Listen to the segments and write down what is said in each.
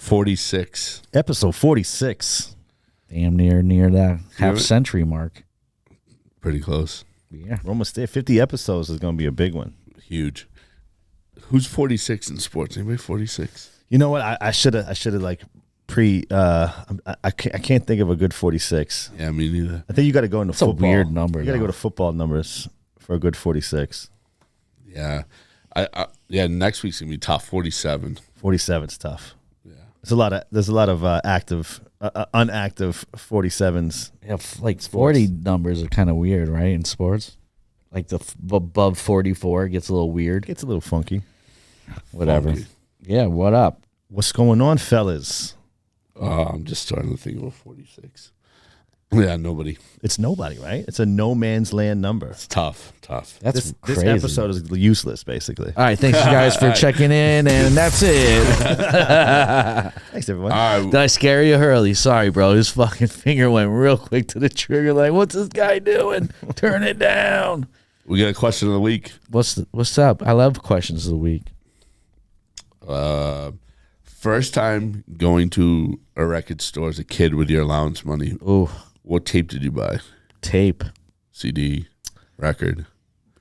46. Episode 46. Damn near that half-century mark. Pretty close. Yeah. We're almost there. 50 episodes is going to be a big one. Huge. Who's 46 in sports? Anybody 46? You know what? I should have like I can't think of a good 46. Yeah, me neither. I think you got to go into football. It's a weird number. You got to go to football numbers for a good 46. Yeah. Next week's going to be top 47. 47's tough. Yeah. There's a lot of active unactive 47s. Yeah, like 40 numbers are kind of weird, right, in sports? Like the above 44 gets a little weird. Gets a little funky. Whatever. Funky. Yeah, what up? What's going on, fellas? I'm just starting to think about 46. Yeah, nobody. It's nobody, right? It's a no man's land number. It's tough. That's This crazy. episode is useless, basically. All right, thanks you guys for checking in, and that's it. Thanks, everyone. All right. Did I scare you, Hurley? Sorry, bro. His fucking finger went real quick to the trigger. Like, what's this guy doing? Turn it down. We got a question of the week. What's up? I love questions of the week. First time going to a record store as a kid with your allowance money. Ooh, What tape did you buy? tape. CD, record?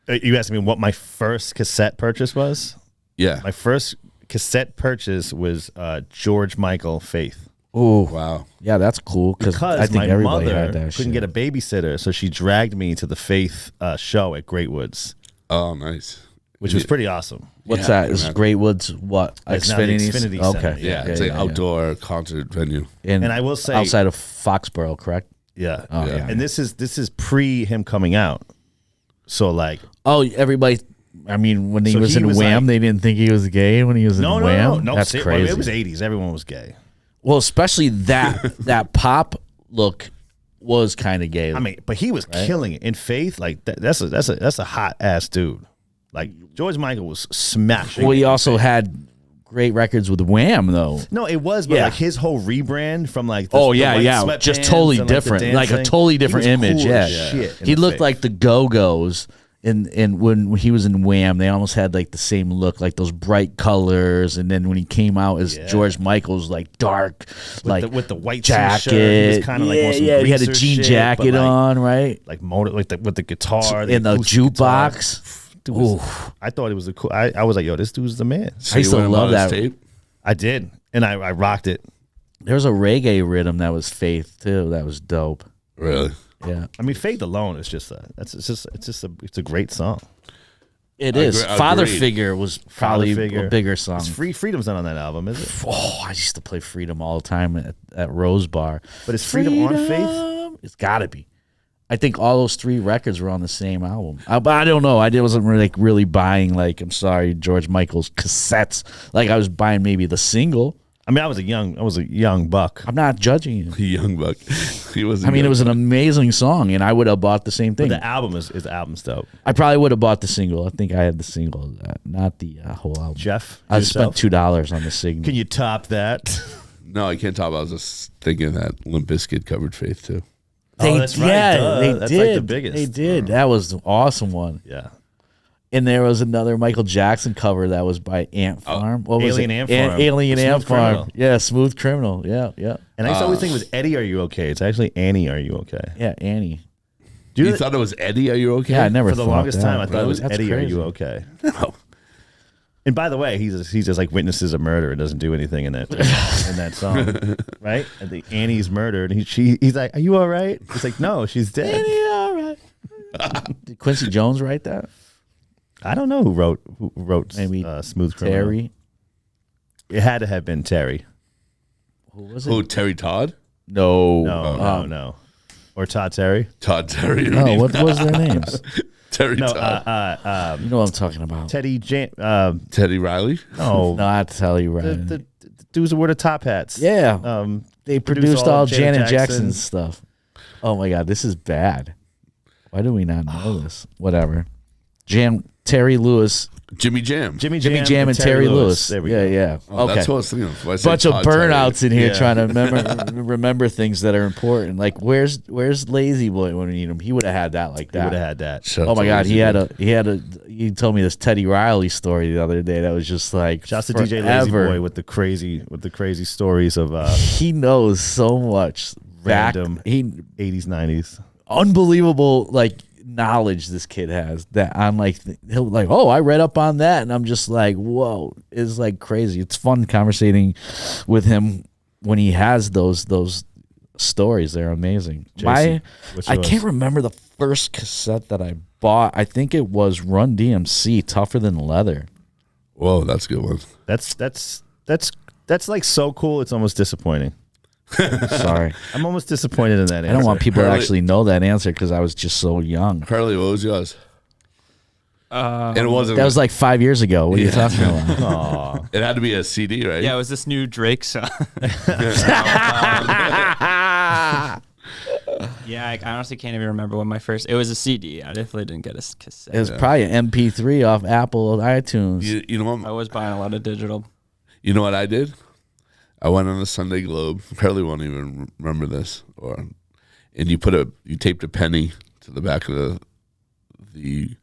You asked me what my first cassette purchase was? Yeah. My first cassette purchase was George Michael, Faith. Ooh, Wow. yeah, that's cool Because I think my everybody mother had that couldn't shit. get a babysitter, so she dragged me to the Faith show at Great Woods, Oh, nice. which was pretty awesome. What's Yeah, that? Is imagine. Great Woods what? It's now the Xfinity's? Xfinity Okay. Center, Yeah, it's an outdoor concert venue. And I will say, outside of Foxborough, correct? yeah, Oh, Yeah. yeah. and this is pre him coming out, so like Oh, everybody. I mean, when he So was he in was Wham, like- they didn't think he was gay when he was in Wham. no, That's see, crazy. It was '80s. Everyone was gay. Well, especially that pop look was kind of gay. I mean, but he was killing it in Faith. Like that's a hot ass dude. Like George Michael was smashing. well, he it. also had great records with Wham, though. No, it was, but Yeah. like his whole rebrand from like Oh the yeah, white yeah, sweatpants just totally and, like, the different, like a dancing. totally He different was image. cool Yeah, as shit in he the looked Faith. like the Go-Go's. And when he was in Wham, they almost had like the same look, like those bright colors. And then when he came out as George Michael's, like dark, with the white jacket, t-shirt, he was kind of like on some he had a greaser jean shit, jacket but, like, on, right? like with the guitar In the acoustic guitar. jukebox. Dude was- I thought it was the cool. I was like, yo, this dude's the man. So I you used to went and love bought his that. tape? I did, and I rocked it. There was a reggae rhythm that was Faith too. That was dope. Really? Yeah, I mean, Faith alone is just it's a great song. it is. agree- Father agreed. Figure was probably Figure. a bigger song. Freedom's not on that album, is it? Oh, I used to play Freedom all the time at Rose Bar. But is Freedom on Faith? It's got to be. I think all those three records were on the same album. But I don't know. I wasn't really buying, like, I'm sorry, George Michael's cassettes. Like, I was buying maybe the single. I mean, I was a young buck. I'm not judging you. Young buck. He was. I mean, it was an amazing song, and I would have bought the same thing. The album is the album's dope. I probably would have bought the single. I think I had the single of that, not the whole album. Jeff, I yourself? spent $2 on the single. Can you top that? No, I can't talk about. I was just thinking that Limp Bizkit covered Faith too. Oh, that's right, Yeah, duh. they That's did. like the biggest. They did. That was an awesome one. Yeah. And there was another Michael Jackson cover that was by Ant Farm. What was Alien it? Ant Farm. Alien Smooth Ant Farm. Criminal. Yeah, Smooth Criminal. Yeah, yeah. And I used to always think it was Eddie, Are You Okay? It's actually Annie, Are You Okay? Yeah, Annie. Do You thought it was Eddie? Are you okay? Yeah, I never For the thought longest that. time, I thought it was That's Eddie, crazy. Are You Okay? No. And by the way, he's just like witnesses a murder and doesn't do anything in that song, right? And the Annie's murdered. And he's like, "Are you all right?" He's like, "No, she's dead." Annie, all right. Did Quincy Jones write that? I don't know who wrote Maybe Smooth Criminal. Terry. It had to have been Terry. Who was it? Who? Terry Todd? No. No. Or Todd Terry. Todd Terry. No, what was their names? Terry No, Todd. You know what I'm talking about. Teddy Teddy Riley. No, No, I have to tell you, right. the dudes who wore the top hats. Yeah. They produced all Janet Jackson. Jackson's stuff. Oh my God, this is bad. Why do we not know this? Whatever. Terry Lewis Jimmy Jam. Jimmy Jam and Terry Lewis. There we yeah, go. yeah. Oh, Okay. that's what I was thinking of. I said Bunch of Todd burnouts in here Yeah. trying to remember things that are important. Like where's Lazy Boy when we need him? He would have had that like He would that. have had that. Shout Oh out my to God, Lazy Boy. he told me this Teddy Riley story the other day that was just like Shouts to DJ Lazy forever. Boy with the crazy stories of He knows so much. Random. He 80s, 90s. unbelievable like knowledge this kid has that I'm like he'll like, oh, I read up on that, and I'm just like, whoa, it's like crazy. It's fun conversating with him when he has those stories. They're amazing. what's I yours? can't remember the first cassette that I bought. I think it was Run DMC, Tougher Than Leather. Whoa, that's a good one. That's like so cool. It's almost disappointing. Sorry. I'm almost disappointed in that answer. I don't want people to Hurley- actually know that answer because I was just so young. Hurley, what was yours? And it wasn't. That was like 5 years ago. What are you talking about? Aw. It had to be a CD, right? Yeah, it was this new Drake song. Yeah, I honestly can't even remember what my first. It was a CD. I definitely didn't get a cassette. It was probably an MP3 off Apple iTunes. You know what? I was buying a lot of digital. You know what I did? I went on the Sunday Globe. Hurley won't even remember this. And you taped a penny to the back of the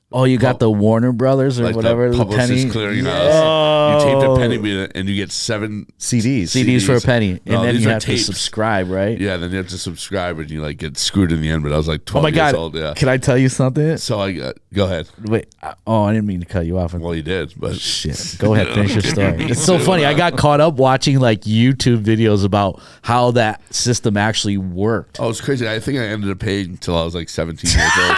Oh, you got the Warner Brothers or like whatever, the the Publicist penny Clearinghouse. You taped a penny and you get 7 CDs. CDs for a penny, and No, then these you are have tapes. to subscribe, right? Yeah, then you have to subscribe and you like get screwed in the end. But I was like Oh 12 my years God! old. Yeah. Can I tell you something? So go ahead. Wait. Oh, I didn't mean to cut you off. Well, you did, but Shit. Go ahead, finish your story. It's so funny. I got caught up watching like YouTube videos about how that system actually worked. oh, it's crazy. I think I ended up paying until I was like 17 years old.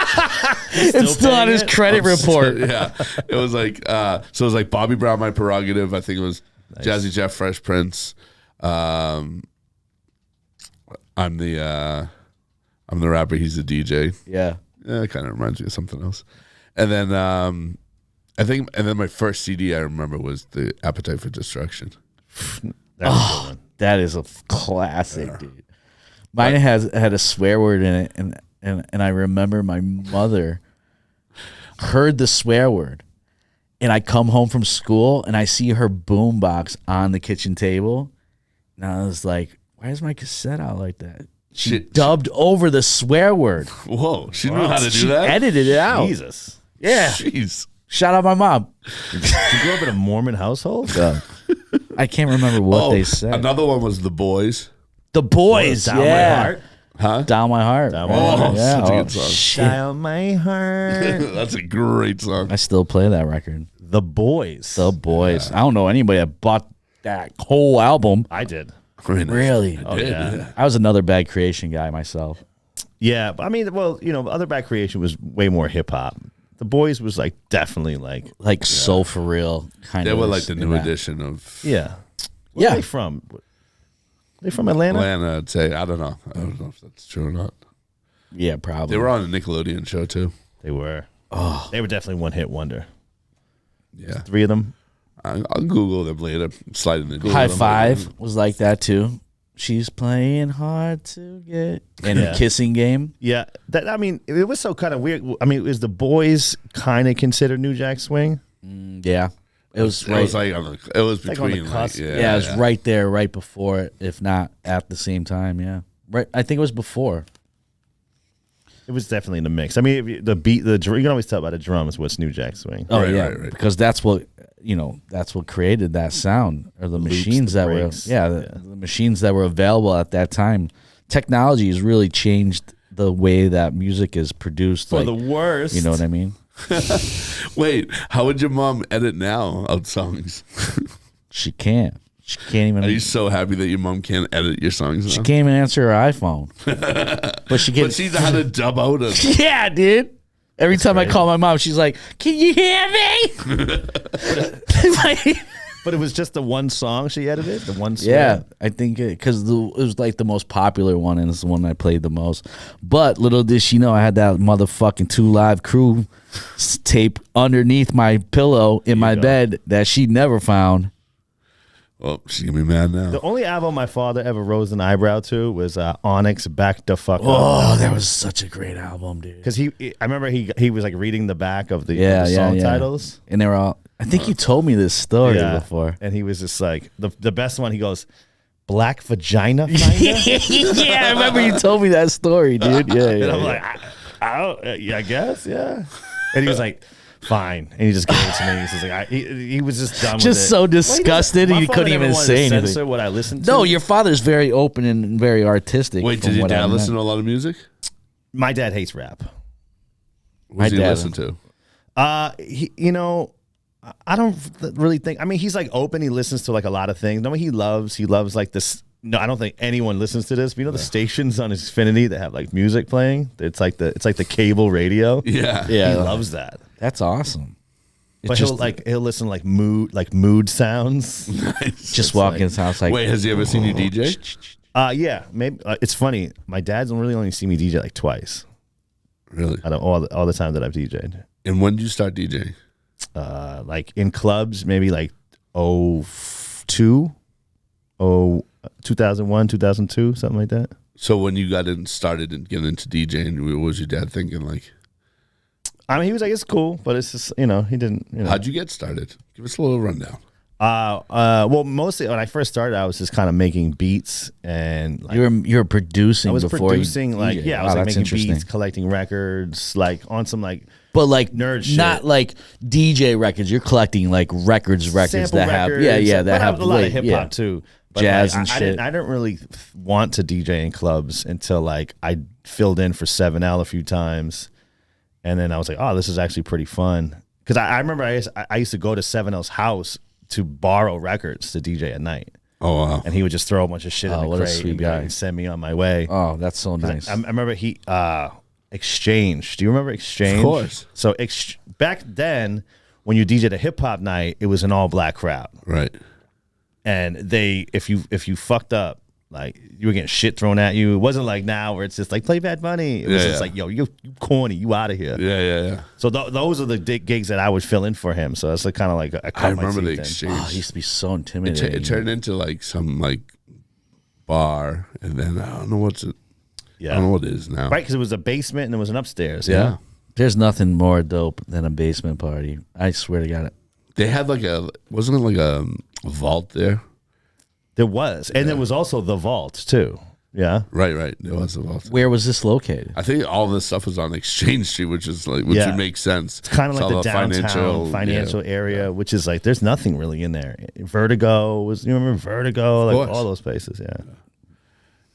It's still on his credit report. Yeah, it was like so it was like Bobby Brown, My Prerogative. I think it was Jazzy Jeff, Fresh Prince. I'm the rapper. He's the DJ. Yeah. Yeah, it kind of reminds me of something else. And then and then my first CD I remember was the Appetite for Destruction. That was a good one. That is a classic, dude. Mine had a swear word in it, and I remember my mother heard the swear word, and I come home from school and I see her boombox on the kitchen table, and I was like, "Why is my cassette out like that?" She Shit. dubbed over the swear word. Whoa, she knew how to do She that. edited it out. Jesus. Yeah. Jeez. Shout out my mom. You grew up in a Mormon household? I can't remember what they said. Another one was The Boys. The Boys, Down yeah. My Heart? Huh? Down my heart. Down My right? Heart. Yeah. Such a Oh, good song. shit. Down my heart. That's a great song. I still play that record. The Boys. The Boys. I don't know anybody that bought that whole album. I did. Really? Oh, yeah. I was another Bad Creation guy myself. Yeah, but I mean, well, Other Bad Creation was way more hip hop. The Boys was like definitely like So for real kind They of. were like the new edition of yeah. Where Yeah. are they from? They from Atlanta? Atlanta, I'd say. I don't know if that's true or not. Yeah, probably. They were on a Nickelodeon show too. They were. Oh, they were definitely one hit wonder. Yeah. 3 of them. I'll Google them later. Slide in the High Five was like that too. She's playing hard to get. And Yeah. Kissing Game. Yeah, I mean, it was so kind of weird. I mean, is the Boys kind of considered New Jack Swing? Yeah. It was It right. was like it was like on the between cusp. yeah, it was right there, right before it, if not at the same time. Yeah. Right. I think it was before. It was definitely in the mix. I mean, if you, the beat, you can always tell by the drums what's New Jack Swing. Oh Right, yeah, right. because that's what that's what created that sound, or the machines the that breaks. were the machines that were available at that time. Technology has really changed the way that music is produced. For like, the worst. you know what I mean? Wait, how would your mom edit now out songs? She can't. She can't even. Are you so happy that your mom can't edit your songs She now? can't even answer her iPhone. But she can. But she's how to dub out a Yeah, dude. Every time I call my mom, she's like, "Can you hear me?" Like, But it was just the one song she edited? The one song? yeah, I think because it was like the most popular one, and it's the one I played the most. But little did she know, I had that motherfucking 2 Live Crew tape underneath my pillow in my bed that she never found. Oh, she's gonna be mad now. The only album my father ever rose an eyebrow to was Onyx Back the Fuck Up. Oh, that was such a great album, dude. Because I remember he was like reading the back of the song titles. And they were all, I think you told me this story before. And he was just like, the best one, he goes, Black Vagina Finder? Yeah, I remember you told me that story, dude. Yeah, And I'm like, I guess, yeah. And he was like, fine. And he just gave it to me. He was like, he was just done with it. Just so disgusted, he couldn't even say anything. Censor what I listened to. No, your father's very open and very artistic. Wait, did your dad listen to a lot of music? My dad hates rap. What does he listen to? I don't really think. I mean, he's like open. He listens to like a lot of things. No, he loves like this. No, I don't think anyone listens to this. But you know the stations on his Xfinity that have like music playing. It's like the cable radio. Yeah, He loves that. That's awesome. But he'll listen to like mood sounds. Nice. Just walk in his house like. Wait, has he ever seen you DJ? Yeah, maybe. It's funny. My dad's really only seen me DJ like twice. Really? Out of all the time that I've DJ'd. And when did you start DJing? Like in clubs, maybe like 2001, 2002, something like that. So when you started and getting into DJing, what was your dad thinking? Like, I mean, he was like, it's cool, but it's just, he didn't, how'd you get started? Give us a little rundown. Well, mostly when I first started, I was just kind of making beats and like, You were producing. I was before producing, like, DJ. yeah, I was like that's making interesting. beats, collecting records, like on some like, But like nerd shit. not like DJ records. You're collecting like records sample that records, that but have a lot of hip hop too. But Jazz like, and shit. I didn't really want to DJ in clubs until like I filled in for 7L a few times, and then I was like, oh, this is actually pretty fun. Because I remember I used to go to 7L's house to borrow records to DJ at night. Oh, wow. And he would just throw a bunch of shit in the what a crate sweet and be like, guy. send me on my way. Oh, that's so nice. I remember he Exchange. Do you remember Exchange? Of course. So back then, when you DJ'd a hip hop night, it was an all black crowd, Right. and if you fucked up, like you were getting shit thrown at you. It wasn't like now where it's just like play Bad Bunny. It was just like, yo, you corny, you out of here. Yeah. So those are the gigs that I would fill in for him. So that's like kind of like I remember the Exchange. Oh, it used to be so intimidating. It turned into like some like bar, and then I don't know what it is now. Right, because it was a basement and there was an upstairs. Yeah. There's nothing more dope than a basement party. I swear to God. They had wasn't it like a vault there? There was. And there was also the vault too. Yeah. Right. There was a vault. Where was this located? I think all this stuff was on Exchange Street, which would make sense. It's kind of like all the downtown financial area, which is like there's nothing really in there. Vertigo you remember Vertigo? Like all those places, yeah.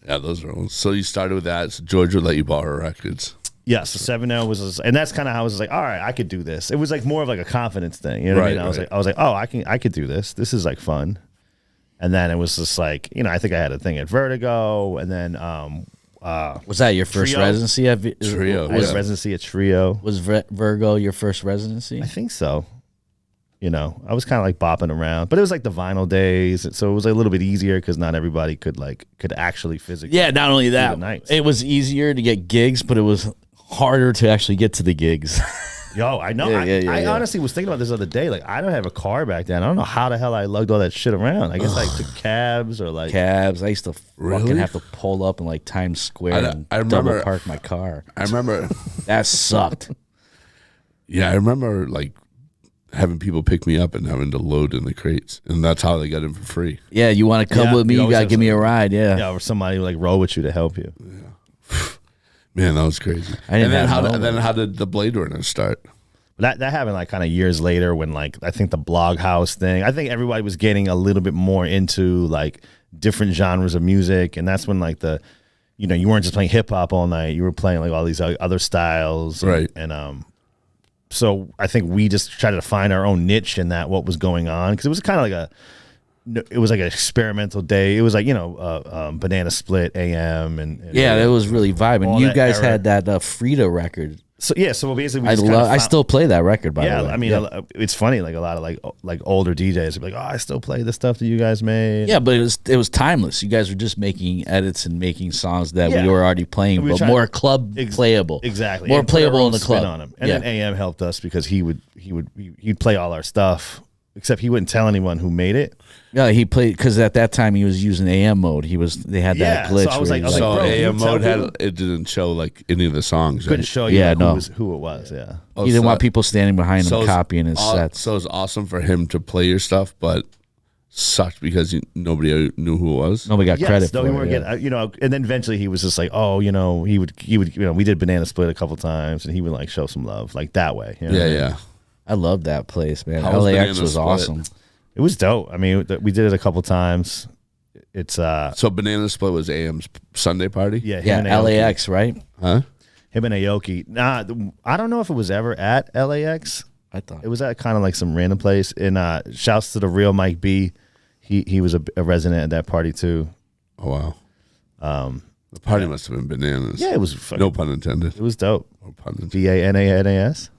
Yeah, those are all. So you started with that. So George would let you borrow records. Yeah, so 7L was, and that's kind of how I was like, all right, I could do this. It was like more of like a confidence thing, you know what I mean? I was like, oh, I could do this. This is like fun. And then it was just like, I think I had a thing at Vertigo, and then Was that your first Trio? residency at Trio, I had a residency at Trio. Was Virgo your first residency? I think so. I was kind of like bopping around, but it was like the vinyl days, so it was like a little bit easier because not everybody could actually physically. Yeah, not only that, the nights. it was easier to get gigs, but it was harder to actually get to the gigs. Yo, I know. I honestly was thinking about this the other day. Like, I don't have a car back then. I don't know how the hell I lugged all that shit around. I guess I took cabs or like cabs. I used to Really? fucking have to pull up in like Times Square and I remember- double park my car. I remember. That sucked. Yeah, I remember like having people pick me up and having to load in the crates, and that's how they got in for free. Yeah, you want to come Yeah, with me? you You always gotta have give me a ride. Yeah. yeah, or somebody like roll with you to help you. Man, that was crazy. I didn't have no and then how did the Blade Runner start? But that happened like kind of years later when like I think the blog house thing. I think everybody was getting a little bit more into like different genres of music, and that's when like you weren't just playing hip hop all night. You were playing like all these other styles, Right. And so I think we just tried to find our own niche in that what was going on, because it was kind of like it was like an experimental day. It was like Banana Split AM and Yeah, it was really vibing. all You that guys era. had that Frida record. So basically we I just kinda love. I found- still play that record. By the way. Yeah, I mean, it's funny. Like a lot of like older DJs would be like, "Oh, I still play the stuff that you guys made." Yeah, but it was timeless. You guys were just making edits and making songs that Yeah. we were already playing, We were but trying- more club playable. Exactly, More And put our playable own in the spin club. on 'em. And Yeah. then AM helped us because he'd play all our stuff, except he wouldn't tell anyone who made it. Yeah, he played because at that time he was using AM mode. They had that glitch. So I was like, So bro, AM you mode tell it didn't show like any of the songs. couldn't Right? show you Yeah, like, no. who it was. Yeah. Oh, he didn't so- want people standing behind him it's copying his sets. So it's awesome for him to play your stuff, but sucked because nobody knew who it was. Nobody got credit no, for we it. weren't Yeah. getting, and then eventually he was just like, oh, he would, we did Banana Split a couple times, and he would like show some love like that way. You know what I mean? Yeah. I love that place, man. How was LAX Banana was Split? awesome. It was dope. I mean, we did it a couple times. It's So Banana Split was AM's Sunday party? yeah, him Yeah, and Aoki. LAX, right? Huh? Him and Aoki. Nah, I don't know if it was ever at LAX. I thought. It was at kind of like some random place. And shouts to the real Mike B. He was a resident at that party too. Oh, wow. The party must have been bananas. Yeah, it was fucking, No pun intended. it was dope. No pun intended. BANANAS.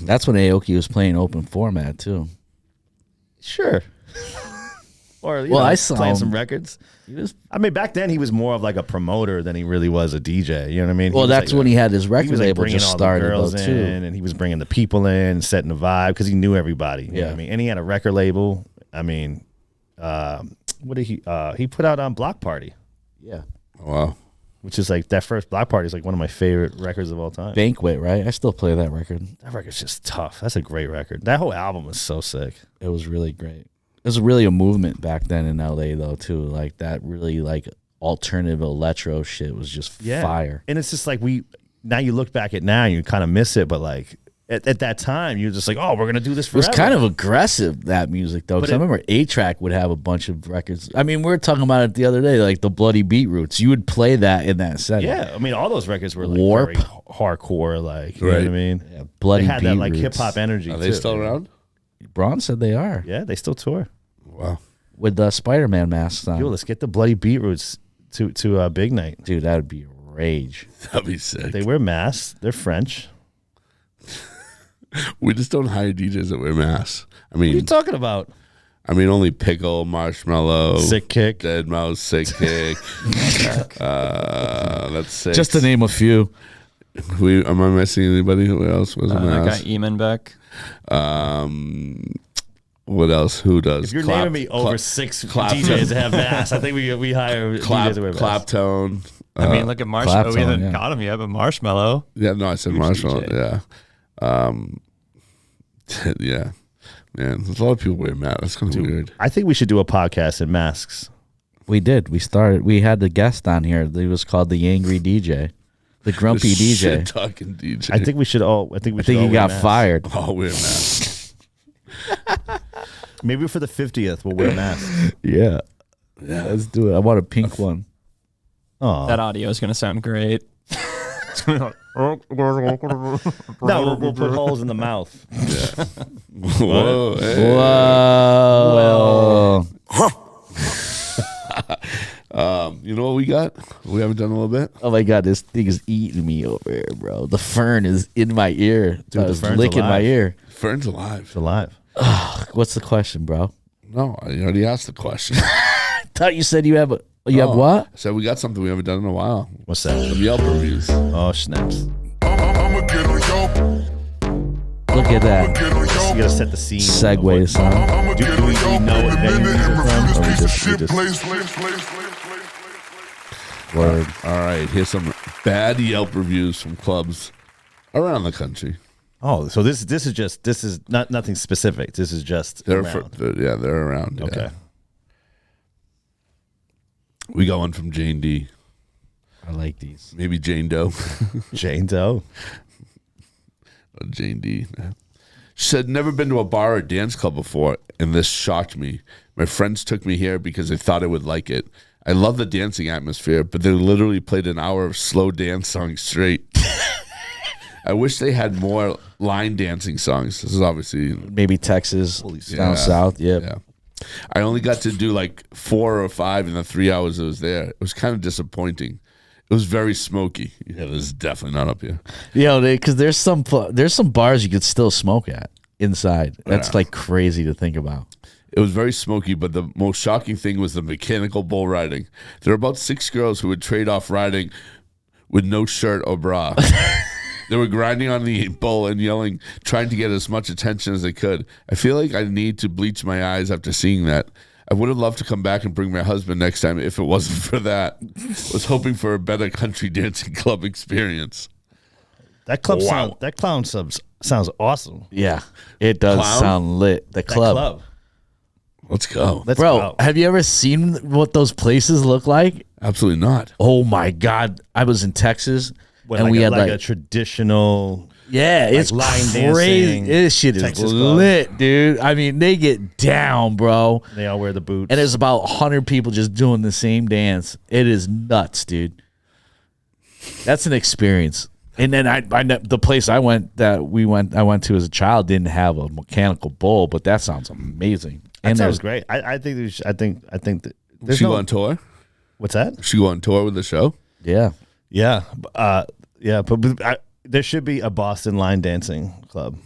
That's when Aoki was playing open format too. Sure. Or I saw playing him. some records. He was, I mean, back then he was more of like a promoter than he really was a DJ. You know what I mean? well, was that's like when he had his he record was like label bringing just all started the girls though in, too. and he was bringing the people in, setting the vibe because he knew everybody. You know Yeah. what I mean? And he had a record label. I mean, what did he put out on Block Party, Yeah, Oh, wow. which is like that first Block Party is like one of my favorite records of all time. Banquet, right? I still play that record. That record's just tough. That's a great record. That whole album was so sick. It was really great. It was really a movement back then in LA though too. Like that really like alternative electro shit was just fire. And it's just like now you look back at now and you kind of miss it, but like at that time you're just like, oh, we're gonna do this It was forever. kind of aggressive, that music though, because I remember A-Track would have a bunch of records. I mean, we were talking about it the other day, like the Bloody Beetroots. You would play that in that setting. Yeah, I mean, all those records were like Warp. very hardcore, like you know what I Right. mean. Yeah, Bloody They had that like Beetroots. hip hop energy. Are they too. still around? Braun said they are Yeah, they still tour. Wow. with the Spider-Man masks on. Yo, let's get the Bloody Beetroots to Big Night. Dude, that would be rage. That'd be sick. They wear masks. They're French. We just don't hire DJs that wear masks. I What are you mean, talking about? only Pickle, Marshmallow, Sick Kick. Dead Mouse, Sick Kick. That's six. Just to name a few. Am I missing anybody? Who else was a I got mask? Eamon back. What else? Who does? If you're naming me over six DJs that have masks, I think we hire DJs that wear masks. Claptone. I mean, look at Marshmallow. We Clapton, haven't yeah. got him yet, but Marshmallow. Yeah, no, I said Huge Marshmallow. DJ. Yeah. Yeah. Man, there's a lot of people wear masks. That's kind of weird. I think we should do a podcast in masks. We did. We started. We had the guest on here. He was called the Angry DJ, the Grumpy DJ. Talking DJ. I think we should all. I think I think he got fired. all wear masks. Maybe for the 50th, we'll wear masks. Yeah. Let's do it. I want a pink one. Oh That audio is going to sound great. It's gonna be like, no, we'll put holes in the mouth. Whoa. Hey. Whoa. You know what we got? We haven't done a little bit. Oh my God, this thing is eating me over here, bro. The fern is in my ear. Dude, the It's fern's licking my alive. ear. Ferns Alive. It's alive. What's the question, bro? No, I already asked the question. I thought you said you have a. You have Oh, what? I said we got something we haven't done in a while. What's that? Some Yelp reviews. Oh, snaps. Look at that You gotta set the scene. segue song. Do we know what venue these are from? Or we just Word. All right, here's some bad Yelp reviews from clubs around the country. Oh, so this is not nothing specific. This is just They're around. they're around. Yeah. Okay. We got one from Jane D. I like these. Maybe Jane Doe. Jane Doe. Jane D. She said, never been to a bar or dance club before, and this shocked me. My friends took me here because they thought I would like it. I love the dancing atmosphere, but they literally played an hour of slow dance songs straight. I wish they had more line dancing songs. This is obviously Maybe Texas down south. Yep. Yeah. I only got to do like 4 or 5 in the 3 hours I was there. It was kind of disappointing. It was very smoky. Yeah, this is definitely not up here. Yo, because there's some bars you could still smoke at inside. That's Yeah. like crazy to think about. It was very smoky, but the most shocking thing was the mechanical bull riding. There were about 6 girls who would trade off riding with no shirt or bra. They were grinding on the bowl and yelling, trying to get as much attention as they could. I feel like I need to bleach my eyes after seeing that. I would have loved to come back and bring my husband next time if it wasn't for that. Was hoping for a better country dancing club experience. That clown sounds awesome. Yeah, it does Clown? sound lit. The club. That club. Let's go. Let's Bro, go. have you ever seen what those places look like? Absolutely not. Oh my God. I was in Texas When and like we a, had like like a traditional. yeah, it's line crazy. dancing, This shit is Texas club. lit, dude. I mean, they get down, bro. They all wear the boots. And there's about 100 people just doing the same dance. It is nuts, dude. That's an experience. And then the place I went to as a child didn't have a mechanical bull, but that sounds amazing. That And sounds there's great. I think there's, I think that there's She no, go on tour? what's that? She go on tour with the show? yeah. Yeah, but there should be a Boston line dancing club.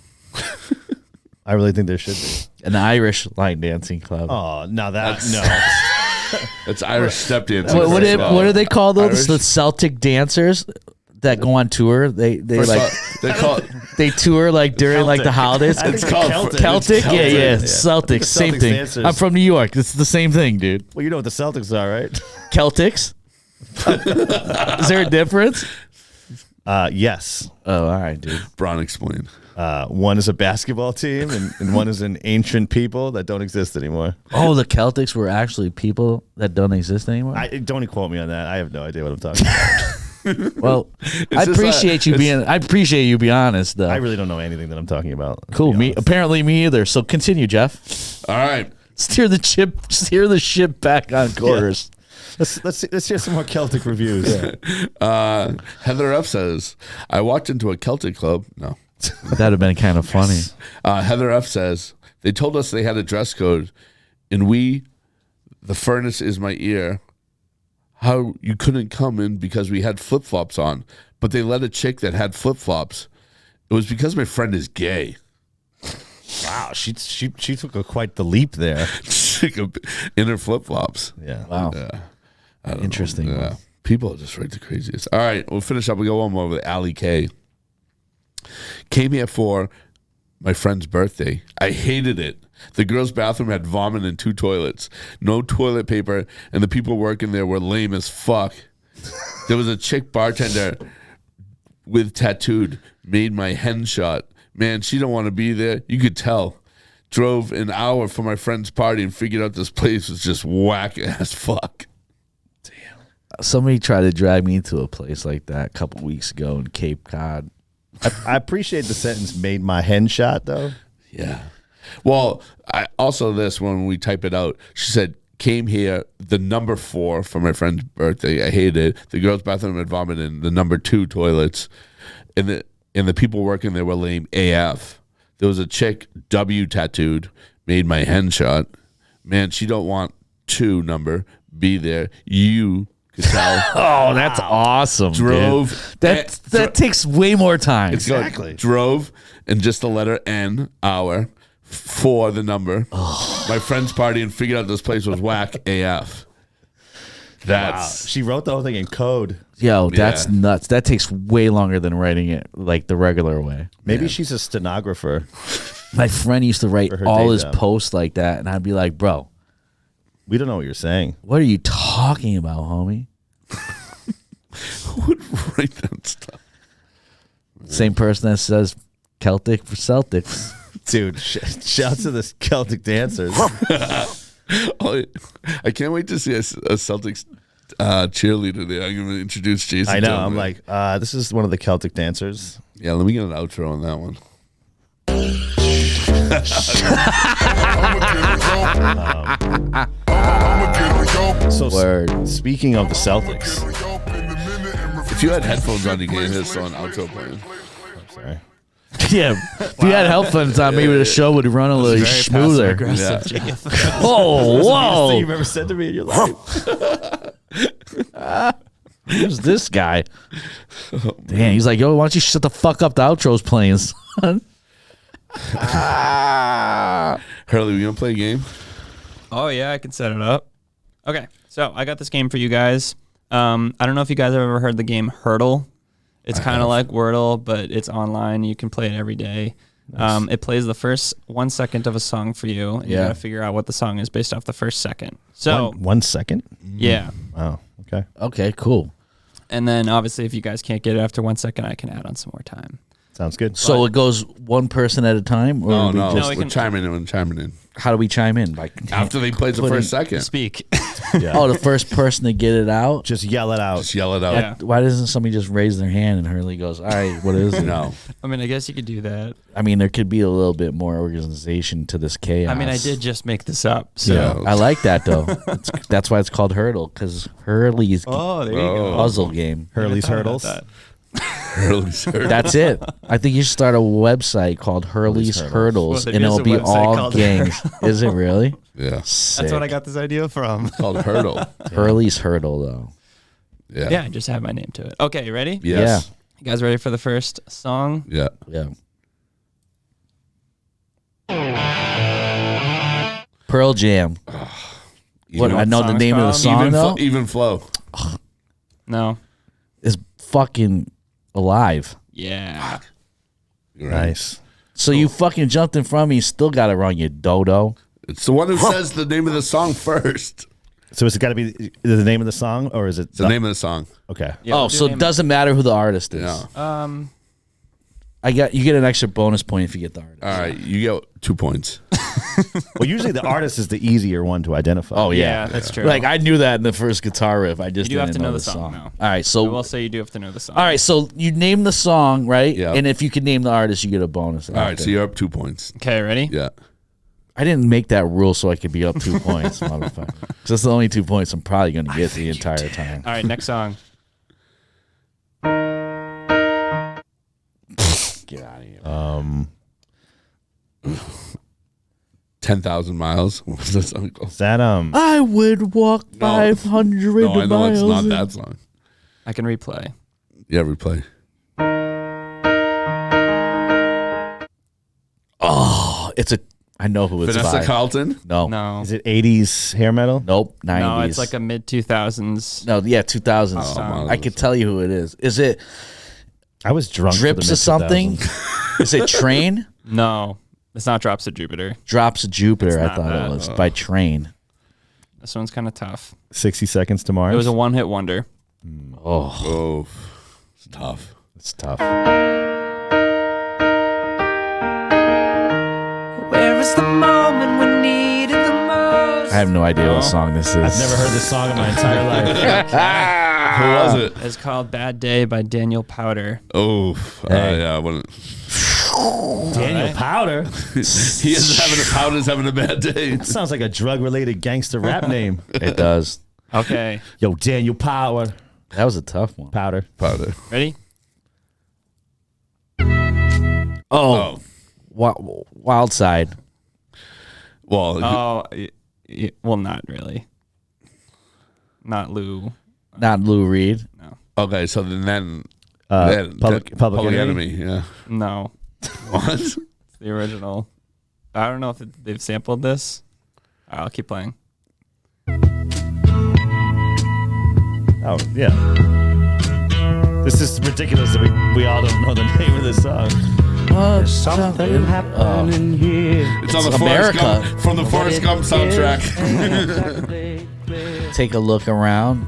I really think there should be. An Irish line dancing club. Oh, now that no. That's Irish step dancing. What do they call those? Irish? The Celtic dancers that go on tour. They First like of all, they call it, they tour like during like the holidays. I think It's they're called Celtic. Celtic, yeah, yeah, Celtics, The same Celtics thing. dancers. I'm from New York. It's the same thing, dude. Well, you know what the Celtics are, right? Celtics. Is there a difference? Yes. Oh, all right, dude. Braun explained. One is a basketball team, and one is an ancient people that don't exist anymore. Oh, the Celtics were actually people that don't exist anymore. Don't even quote me on that. I have no idea what I'm talking about. Well, I just appreciate you being. I appreciate you being honest, though. I really don't know anything that I'm talking about. to Cool. be Me honest. apparently me either. So continue, Jeff. All right. Steer the ship back on course. Let's hear some more Celtic reviews. Heather F says, I walked into a Celtic club. No. That'd have been kind of funny. Heather F says, they told us they had a dress code, and the furnace is my ear, how you couldn't come in because we had flip-flops on, but they let a chick that had flip-flops. It was because my friend is gay. Wow, she took quite the leap there. Chick in her flip-flops. Yeah. Wow. I don't Interesting. know. Yeah. People are just right the craziest. All right, we'll finish up. We go one more with Allie K. Came here for my friend's birthday. I hated it. The girls' bathroom had vomit in 2 toilets, no toilet paper, and the people working there were lame as fuck. There was a chick bartender with tattooed, made my hen shot. Man, she don't want to be there. You could tell. Drove an hour for my friend's party and figured out this place was just whack as fuck. Somebody tried to drag me into a place like that a couple weeks ago in Cape Cod. I appreciate the sentence "made my hen shot" though. Yeah. Well, I also this when we type it out, she said, came here the number 4 for my friend's birthday. I hated it. The girls' bathroom had vomit in the number 2 toilets. And the people working there were lame AF. There was a chick W tattooed, made my hen shot. Man, she don't want 2 number. Be there. You could tell. Oh, that's awesome. Drove. Dude. That takes way more time. Exactly. Drove and just the letter N, hour, for the number. My friend's party and figured out this place was whack AF. Wow. That's She wrote the whole thing in code. Yo, that's Yeah. nuts. That takes way longer than writing it like the regular way. Maybe she's a stenographer. My friend used to write For her all day his job. posts like that, and I'd be like, bro, We don't know what you're saying. what are you talking about, homie? who would write that stuff? Same person that says Celtic for Celtics. Dude, shout to the Celtic dancers. Oh, I can't wait to see a Celtics cheerleader there. I'm going to introduce Jason. I know. Tillman. I'm like, this is one of the Celtic dancers. Yeah, let me get an outro on that one. So Word. speaking of the Celtics, If you had headphones on, you can hear this on outro playing. sorry. Yeah, if you had headphones on, maybe the show would run a little smoother. Aggressive, Jacob. Oh, Best thing whoa! you've ever said to me in your life. Who's this guy? Damn, he's like, yo, why don't you shut the fuck up? The outro's playing, son. Hurley, we going to play a game? Oh yeah, I can set it up. Okay, so I got this game for you guys. I don't know if you guys have ever heard the game Hurdle. It's kind of like Wordle, but it's online. You can play it every day. Nice. It plays the first 1 second of a song for you, and you got to figure out what the song is based off the first second. So 1 second? Yeah. Wow. Okay. Okay, cool. And then obviously if you guys can't get it after 1 second, I can add on some more time. Sounds good. So it goes one person at a time? Or We're chiming in. How do we chime in? After they play the first second. Speak. Yeah. Oh, the first person to get it out? Just yell it out. Yeah. Why doesn't somebody just raise their hand and Hurley goes, all right, what is it? No. I mean, I guess you could do that. I mean, there could be a little bit more organization to this chaos. I mean, I did just make this up. So. Yeah. I like that, though. That's why it's called Hurdle, because Hurley's there you go. puzzle game. Hurley's Hurdles. Hurley's Hurdles. That's it. I think you should start a website called Hurley's Hurdles, Well, and it'll a be website all called games. Is it really? Yeah. Sick. That's what I got this idea from. It's called Hurdle. Hurley's Hurdle, though. Yeah. Yeah, just have my name to it. Okay, ready? Yes. You guys ready for the first song? Yeah. Yeah. Pearl Jam. What I know the name of the song though. Even Flow. No. Is fucking Alive. Yeah. Nice. So you fucking jumped in front of me. You still got it wrong, you dodo. It's the one who says the name of the song first. So it's got to be the name of the song, or is it the name of the song? Okay. Yeah, oh, so it doesn't matter who the artist is. Yeah. You get an extra bonus point if you get the artist. All right, you get 2 points. Well, usually the artist is the easier one to identify. Oh Yeah, that's true. Like I knew that in the first guitar riff. I just You do have didn't to know the song, though. All right, so I will say you do have to know the song. all right, so you name the song, right? Yeah. And if you can name the artist, you get a bonus. All right, so you're up 2 points. Okay, ready? Yeah. I didn't make that rule so I could be up 2 points, motherfucker. So that's the only 2 points I'm probably going to get the entire time. All right, next song. Get out of here. 10,000 miles. What's that song called? Is that I would walk 500 No, I know miles. it's not that song. I can replay. Yeah, replay. Oh, it's a. I know who it's Vanessa by. Carlton? No. No. is it 80s hair metal? Nope. 90s. No, it's like a mid 2000s. No, yeah, 2000s. Oh, I could tell you who it is. Is it I was drunk. for the Drips of something? mid-2000s. Is it Train? No, it's not Drops of Jupiter. Drops of Jupiter, It's I not thought that. it was. By Train. This one's kind of tough. 60 Seconds to Mars. It was a one-hit wonder. Oh. Oh, it's tough. It's tough. Where is the moment we needed the most? I have no idea what song this is. I've never heard this song in my entire life. Who was it? It's called Bad Day by Daniel Powder. Oh, Hey. yeah. I wouldn't. Daniel Powder. He is having a bad day. That sounds like a drug-related gangster rap name. It does. Okay, Yo, Daniel Powder. That was a tough one. Powder. Powder. ready? Oh. Wild Side. Well, Oh, well, not really. Not Lou. Not Lou Reed. okay. So then Public Enemy? Enemy. Yeah. No, What? it's the original. I don't know if they've sampled this. I'll keep playing. Oh, yeah. This is ridiculous that we all don't know the name of this song. Something happening here. It's on the America. Forrest Gump, from the Forrest Gump soundtrack. Take a Look Around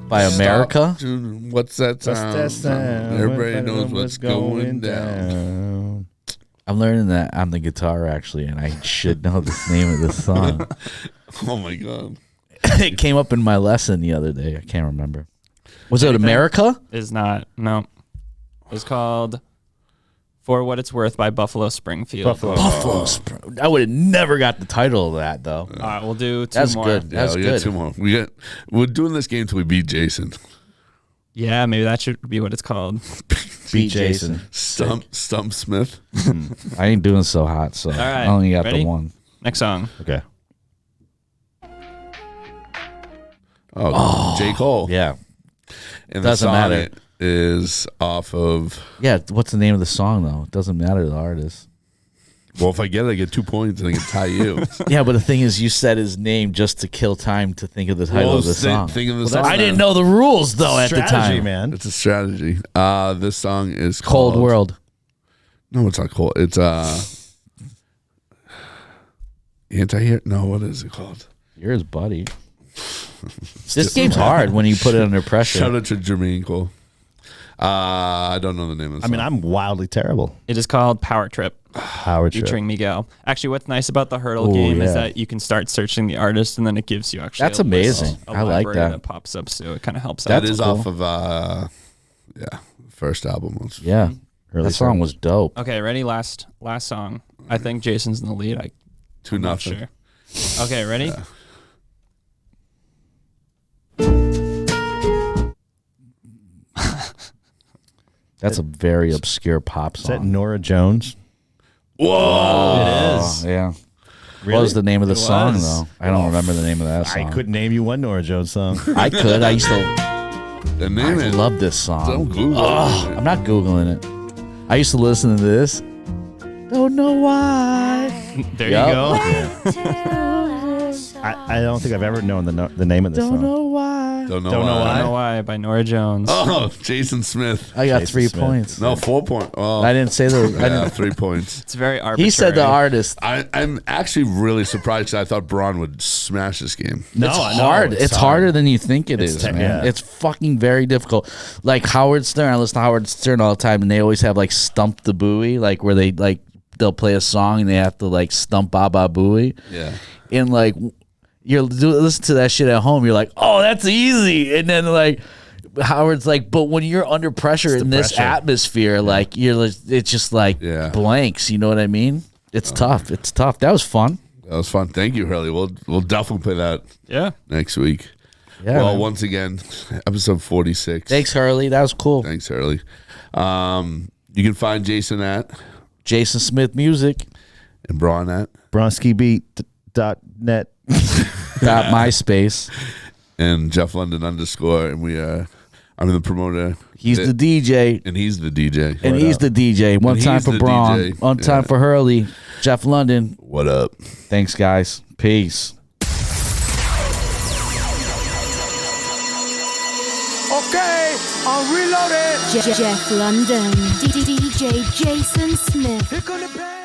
by America. Stop. What's that sound? What's that sound? Everybody knows what's going down. I'm learning that on the guitar, actually, and I should know the name of the song. Oh my god. It came up in my lesson the other day. I can't remember. Was it America? Is not. No. It's called For What It's Worth by Buffalo Springfield. Buffalo Spring. I would have never got the title of that, though. All right, we'll do two That's more. good. Yeah, That's we got good. 2 more. We're doing this game till we beat Jason. Yeah, maybe that should be what it's called. Beat Jason. Stump Smith. I ain't doing so hot, so right, I only got ready? the one. Next song. Okay. Oh, J. Cole. Yeah. And Doesn't the song matter. is off of. Yeah, what's the name of the song, though? It doesn't matter the artist. Well, if I get it, I get 2 points and I can tie you. Yeah, but the thing is, you said his name just to kill time to think of the title of the song. Think of the song. I didn't know the rules though at the Strategy, time. man. It's a strategy. This song is Cold called, World. No, it's not cold. It's anti-hero. No, what is it called? You're his buddy. This game's hard when you put it under pressure. Shout out to Jermaine Cole. I don't know the name of the I song. mean, I'm wildly terrible. It is called Power Trip, Howard Trip. featuring Miguel. Actually, what's nice about the Hurdle Ooh, game is yeah. that you can start searching the artist, and then it gives you actually. That's a list, amazing. a I like library that. pops up, so it kind of helps that out. That's is cool. off of first album. Yeah, Early that song was dope. Okay, ready? Last song. I think Jason's in the lead. I'm not 2-0. sure. Okay, ready? Yeah. That's a very obscure pop Is that song. Nora Jones? Whoa! It is. Yeah. What was the name of the It song was. though? I don't remember the name of that song. I couldn't name you one Nora Jones song. I could. I used to. The I name it. love this song. Don't Google it. I'm not googling it. I used to listen to this. Don't know why. There Yep. you go. I don't think I've ever known the name of this Don't song. know why. Don't know Don't know why. I Don't Know Why by Nora Jones. Oh, Jason Smith. I got Jason 3 Smith. points. No, 4 points. Oh, I didn't say the. I yeah, didn't, 3 points. It's very arbitrary. he said the artist. I'm actually really surprised 'cause I thought Braun would smash this game. No, It's I know, hard. It's harder than you think it It's is, te- man. yeah. It's fucking very difficult. Like Howard Stern, I listen to Howard Stern all the time, and they always have like Stump the Buoy, like where they'll play a song and they have to like stump Baba Booey, Yeah. and like listen to that shit at home, you're like, oh, that's easy, and then like Howard's like, but when you're under pressure in this pressure. atmosphere, like it's just like Yeah. blanks. You know what I mean? It's tough. It's tough. That was fun. That was fun. Thank you, Hurley. We'll definitely play that Yeah. next week. Yeah. Well, man. once again, episode 46. Thanks, Hurley. That was cool. Thanks, Hurley. You can find Jason at Jason Smith Music. and Braun at BraunskiBeat.net. Got MySpace. and Jeff London _ and we I'm the promoter. He's the DJ. and he's the DJ. And he's the DJ. One And time he's for the Braun. DJ. One time Yeah. for Hurley. Jeff London. What up? Thanks, guys. Peace. Okay, I'm reloaded. Jeff London, DJ Jason Smith. Here come the band.